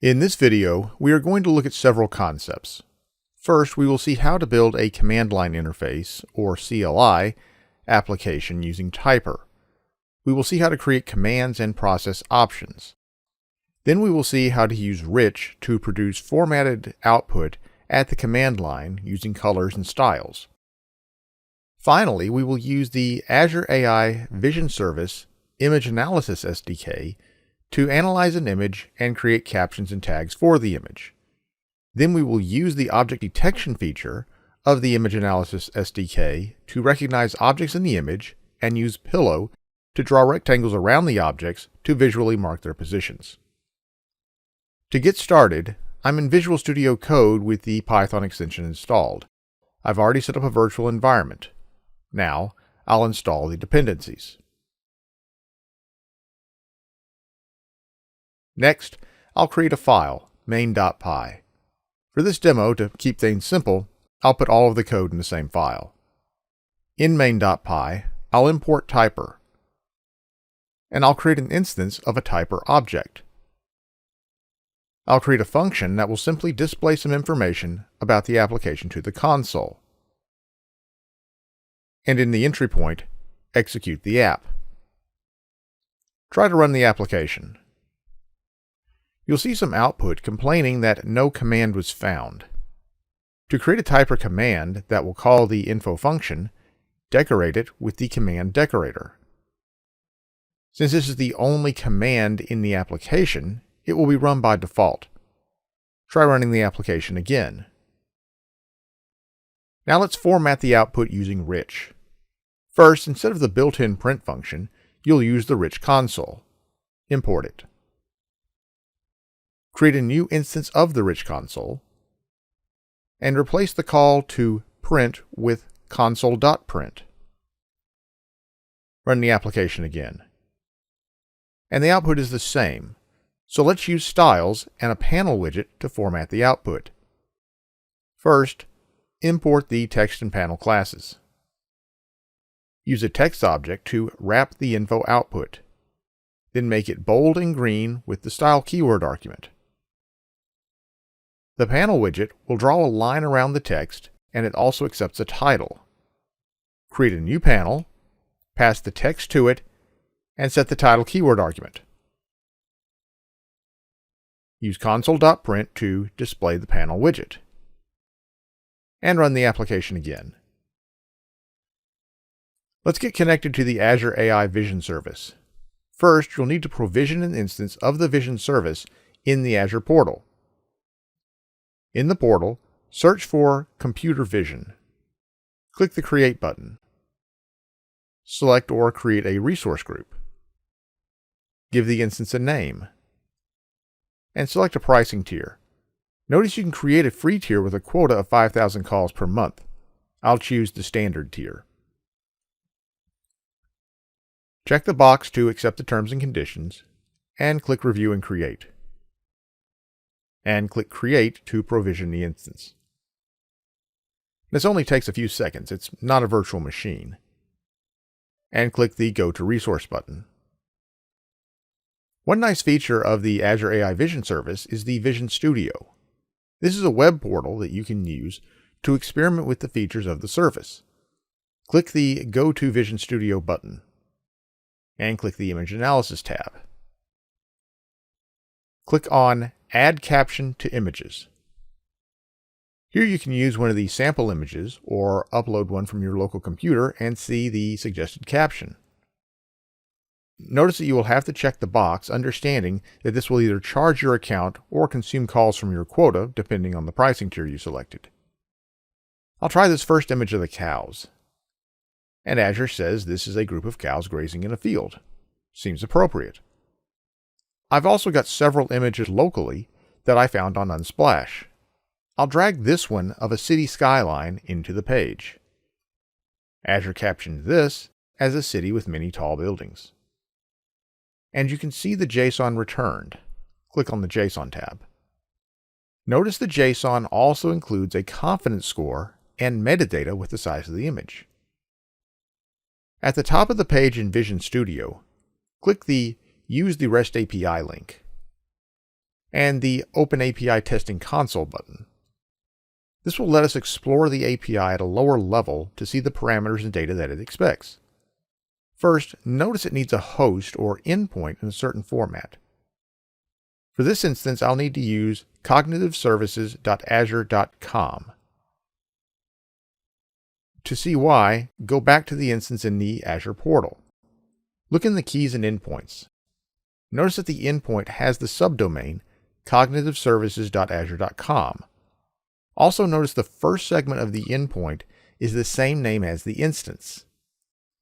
In this video, we are going to look at several concepts. First, we will see how to build a command line interface, or CLI, application using Typer. We will see how to create commands and process options. Then we will see how to use Rich to produce formatted output at the command line using colors and styles. Finally, we will use the Azure AI Vision Service Image Analysis SDK to analyze an image and create captions and tags for the image. Then we will use the object detection feature of the Image Analysis SDK to recognize objects in the image and use Pillow to draw rectangles around the objects to visually mark their positions. To get started, I'm in Visual Studio Code with the Python extension installed. I've already set up a virtual environment. Now, I'll install the dependencies. Next, I'll create a file, main.py. For this demo, to keep things simple, I'll put all of the code in the same file. In main.py, I'll import Typer, and I'll create an instance of a Typer object. I'll create a function that will simply display some information about the application to the console. And in the entry point, execute the app. Try to run the application. You'll see some output complaining that no command was found. To create a Typer command that will call the info function, decorate it with the command decorator. Since this is the only command in the application, it will be run by default. Try running the application again. Now let's format the output using Rich. First, instead of the built-in print function, you'll use the Rich console. Import it. Create a new instance of the Rich console, and replace the call to print with console.print. Run the application again. And the output is the same, so let's use styles and a panel widget to format the output. First, import the text and panel classes. Use a text object to wrap the info output. Then make it bold and green with the style keyword argument. The panel widget will draw a line around the text, and it also accepts a title. Create a new panel, pass the text to it, and set the title keyword argument. Use console.print to display the panel widget. And run the application again. Let's get connected to the Azure AI Vision Service. First, you'll need to provision an instance of the Vision Service in the Azure portal. In the portal, search for Computer Vision. Click the Create button. Select or create a resource group. Give the instance a name. And select a pricing tier. Notice you can create a free tier with a quota of 5,000 calls per month. I'll choose the standard tier. Check the box to accept the terms and conditions, and click Review and Create. And click Create to provision the instance. This only takes a few seconds, it's not a virtual machine. And click the Go to Resource button. One nice feature of the Azure AI Vision Service is the Vision Studio. This is a web portal that you can use to experiment with the features of the service. Click the Go to Vision Studio button, and click the Image Analysis tab. Click on Add Caption to Images. Here you can use one of the sample images or upload one from your local computer and see the suggested caption. Notice that you will have to check the box, understanding that this will either charge your account or consume calls from your quota, depending on the pricing tier you selected. I'll try this first image of the cows. And Azure says this is a group of cows grazing in a field. Seems appropriate. I've also got several images locally that I found on Unsplash. I'll drag this one of a city skyline into the page. Azure captioned this as a city with many tall buildings. And you can see the JSON returned. Click on the JSON tab. Notice the JSON also includes a confidence score and metadata with the size of the image. At the top of the page in Vision Studio, click the Use the REST API link. and the Open API Testing Console button. This will let us explore the API at a lower level to see the parameters and data that it expects. First, notice it needs a host or endpoint in a certain format. For this instance, I'll need to use cognitiveservices.azure.com. To see why, go back to the instance in the Azure portal. Look in the keys and endpoints. Notice that the endpoint has the subdomain cognitiveservices.azure.com. Also notice the first segment of the endpoint is the same name as the instance.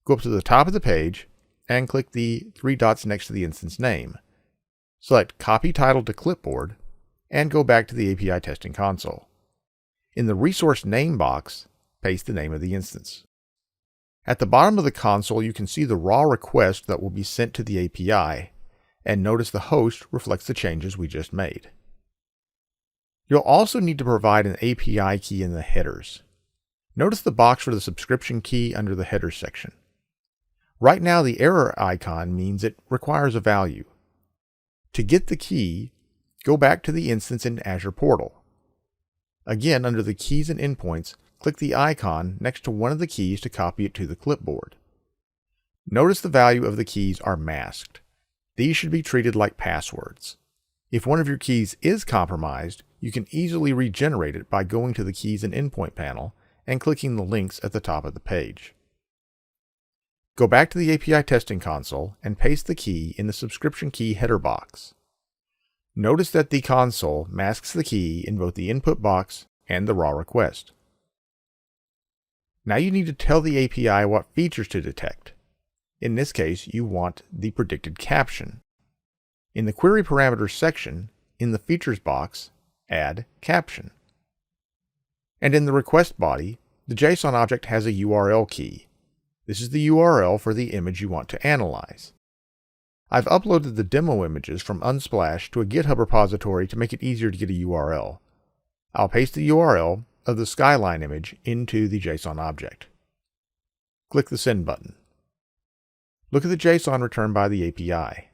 Go up to the top of the page and click the three dots next to the instance name. Select Copy Title to Clipboard and go back to the API Testing Console. In the Resource Name box, paste the name of the instance. At the bottom of the console, you can see the raw request that will be sent to the API, and notice the host reflects the changes we just made. You'll also need to provide an API key in the headers. Notice the box for the subscription key under the headers section. Right now, the error icon means it requires a value. To get the key, go back to the instance in Azure portal. Again, under the keys and endpoints, click the icon next to one of the keys to copy it to the clipboard. Notice the value of the keys are masked. These should be treated like passwords. If one of your keys is compromised, you can easily regenerate it by going to the Keys and Endpoint panel and clicking the links at the top of the page. Go back to the API Testing Console and paste the key in the subscription key header box. Notice that the console masks the key in both the input box and the raw request. Now you need to tell the API what features to detect. In this case, you want the predicted caption. In the Query Parameters section, in the Features box, add caption. And in the request body, the JSON object has a URL key. This is the URL for the image you want to analyze. I've uploaded the demo images from Unsplash to a GitHub repository to make it easier to get a URL. I'll paste the URL of the skyline image into the JSON object. Click the Send button. Look at the JSON returned by the API.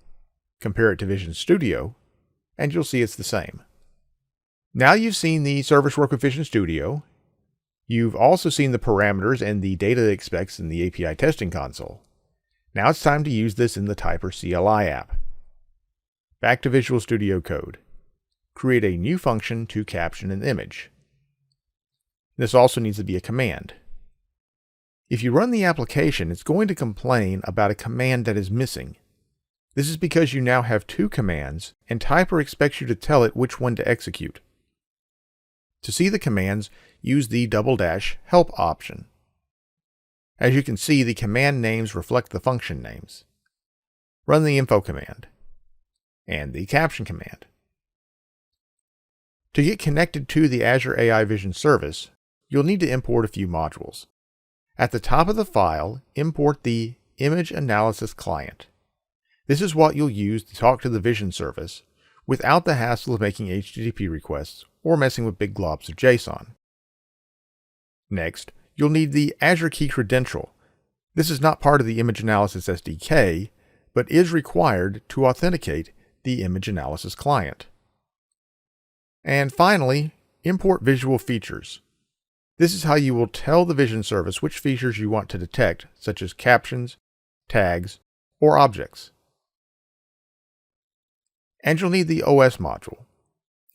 Compare it to Vision Studio, and you'll see it's the same. Now you've seen the service work with Vision Studio. You've also seen the parameters and the data it expects in the API Testing Console. Now it's time to use this in the Typer CLI app. Back to Visual Studio Code. Create a new function to caption an image. This also needs to be a command. If you run the application, it's going to complain about a command that is missing. This is because you now have two commands, and Typer expects you to tell it which one to execute. To see the commands, use the _ help option. As you can see, the command names reflect the function names. Run the info command and the caption command. To get connected to the Azure AI Vision Service, you'll need to import a few modules. At the top of the file, import the Image Analysis Client. This is what you'll use to talk to the Vision Service without the hassle of making HTTP requests or messing with big globs of JSON. Next, you'll need the Azure Key Credential. This is not part of the Image Analysis SDK, but is required to authenticate the Image Analysis Client. And finally, import visual features. This is how you will tell the Vision Service which features you want to detect, such as captions, tags, or objects. And you'll need the OS module.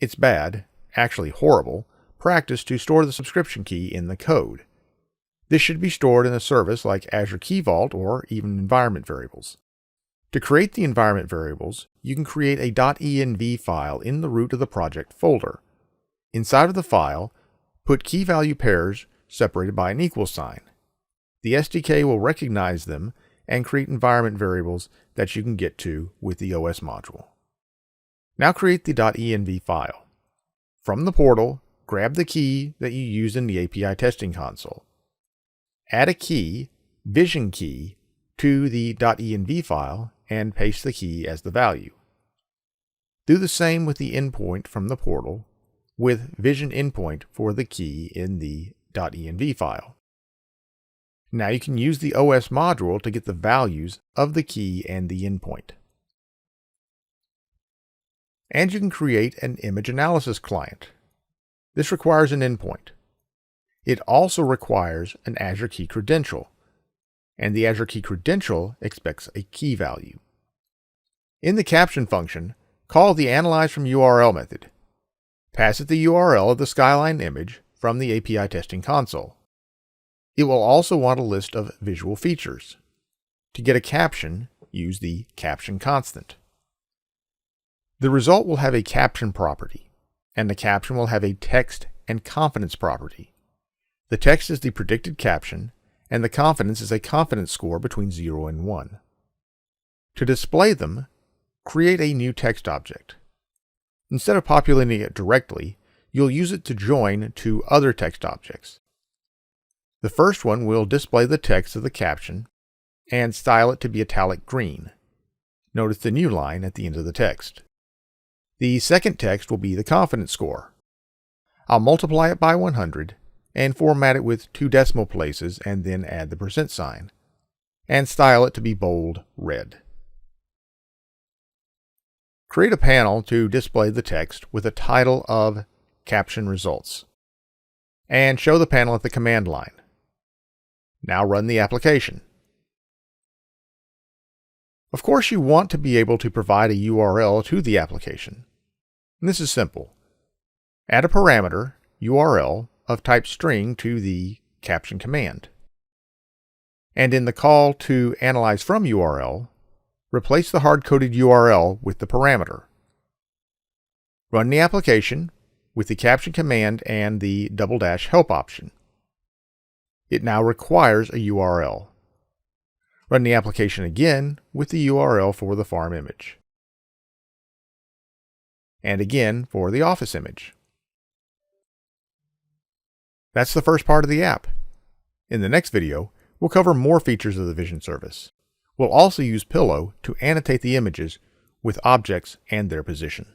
It's bad, actually horrible, practice to store the subscription key in the code. This should be stored in a service like Azure Key Vault or even environment variables. To create the environment variables, you can create a .env file in the root of the project folder. Inside of the file, put key value pairs separated by an equal sign. The SDK will recognize them and create environment variables that you can get to with the OS module. Now create the .env file. From the portal, grab the key that you use in the API Testing Console. Add a key, Vision key, to the .env file and paste the key as the value. Do the same with the endpoint from the portal, with Vision endpoint for the key in the .env file. Now you can use the OS module to get the values of the key and the endpoint. And you can create an image analysis client. This requires an endpoint. It also requires an Azure Key credential, and the Azure Key credential expects a key value. In the caption function, call the Analyze from URL method. Pass it the URL of the Skyline image from the API testing console. It will also want a list of visual features. To get a caption, use the caption constant. The result will have a caption property, and the caption will have a text and confidence property. The text is the predicted caption, and the confidence is a confidence score between 0 and 1. To display them, create a new text object. Instead of populating it directly, you'll use it to join two other text objects. The first one will display the text of the caption and style it to be italic green. Notice the new line at the end of the text. The second text will be the confidence score. I'll multiply it by 100 and format it with 2 decimal places and then add the %, and style it to be bold red. Create a panel to display the text with a title of Caption Results, and show the panel at the command line. Now run the application. Of course, you want to be able to provide a URL to the application. And this is simple. Add a parameter, URL, of type string to the caption command. And in the call to Analyze from URL, replace the hard-coded URL with the parameter. Run the application with the caption command and the -- help option. It now requires a URL. Run the application again with the URL for the farm image. And again for the office image. That's the first part of the app. In the next video, we'll cover more features of the Vision Service. We'll also use Pillow to annotate the images with objects and their position.